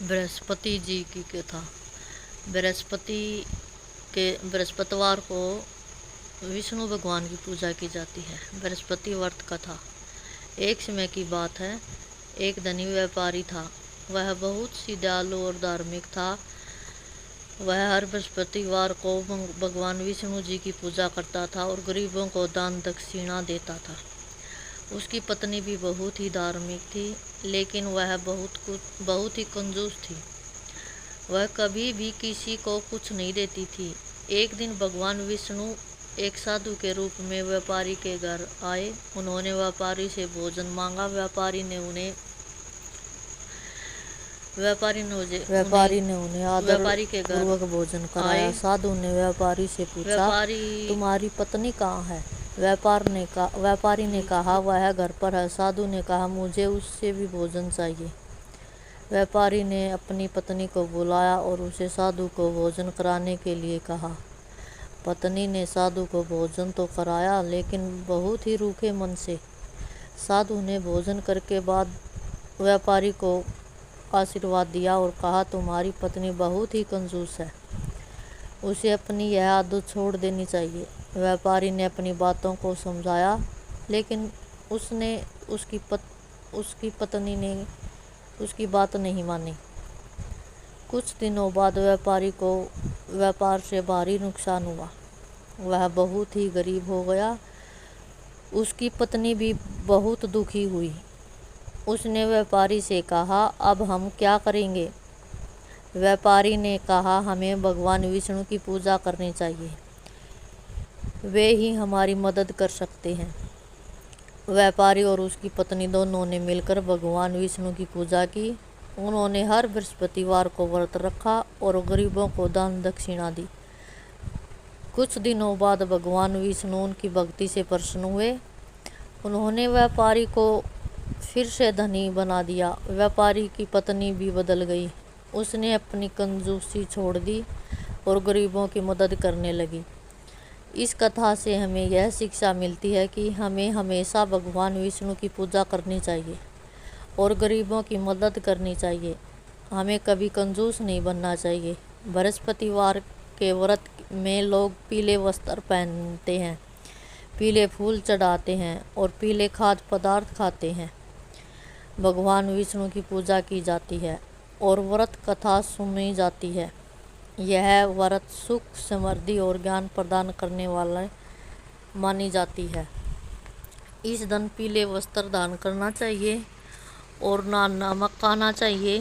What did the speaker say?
बृहस्पति जी की कथा। बृहस्पतिवार को विष्णु भगवान की पूजा की जाती है। बृहस्पति व्रत कथा। एक समय की बात है, एक धनी व्यापारी था। वह बहुत सी दयालु और धार्मिक था। वह हर बृहस्पतिवार को भगवान विष्णु जी की पूजा करता था और गरीबों को दान दक्षिणा देता था। उसकी पत्नी भी बहुत ही धार्मिक थी, लेकिन वह बहुत ही कंजूस थी। वह कभी भी किसी को कुछ नहीं देती थी। एक दिन भगवान विष्णु एक साधु के रूप में व्यापारी के घर आए। उन्होंने व्यापारी से भोजन मांगा। व्यापारी ने उन्हें आदर व्यापारी के घर पूर्वक भोजन कराया। साधु ने व्यापारी से पूछा, तुम्हारी पत्नी कहाँ है? व्यापारी ने कहा, वह घर पर है। साधु ने कहा, मुझे उससे भी भोजन चाहिए। व्यापारी ने अपनी पत्नी को बुलाया और उसे साधु को भोजन कराने के लिए कहा। पत्नी ने साधु को भोजन तो कराया, लेकिन बहुत ही रूखे मन से। साधु ने भोजन करके बाद व्यापारी को आशीर्वाद दिया और कहा, तुम्हारी पत्नी बहुत ही कंजूस है, उसे अपनी यह आदत छोड़ देनी चाहिए। व्यापारी ने अपनी बातों को समझाया, लेकिन उसकी पत्नी ने उसकी बात नहीं मानी। कुछ दिनों बाद व्यापारी को व्यापार से भारी नुकसान हुआ। वह बहुत ही गरीब हो गया। उसकी पत्नी भी बहुत दुखी हुई। उसने व्यापारी से कहा, अब हम क्या करेंगे? व्यापारी ने कहा, हमें भगवान विष्णु की पूजा करनी चाहिए, वे ही हमारी मदद कर सकते हैं। व्यापारी और उसकी पत्नी दोनों ने मिलकर भगवान विष्णु की पूजा की। उन्होंने हर बृहस्पतिवार को व्रत रखा और गरीबों को दान दक्षिणा दी। कुछ दिनों बाद भगवान विष्णु उनकी भक्ति से प्रसन्न हुए। उन्होंने व्यापारी को फिर से धनी बना दिया। व्यापारी की पत्नी भी बदल गई। उसने अपनी कंजूसी छोड़ दी और गरीबों की मदद करने लगी। इस कथा से हमें यह शिक्षा मिलती है कि हमें हमेशा भगवान विष्णु की पूजा करनी चाहिए और गरीबों की मदद करनी चाहिए। हमें कभी कंजूस नहीं बनना चाहिए। बृहस्पतिवार के व्रत में लोग पीले वस्त्र पहनते हैं, पीले फूल चढ़ाते हैं और पीले खाद्य पदार्थ खाते हैं। भगवान विष्णु की पूजा की जाती है और व्रत कथा सुनी जाती है। यह व्रत सुख, समृद्धि और ज्ञान प्रदान करने वाला मानी जाती है। इस दिन पीले वस्त्र दान करना चाहिए और ना नमक खाना चाहिए।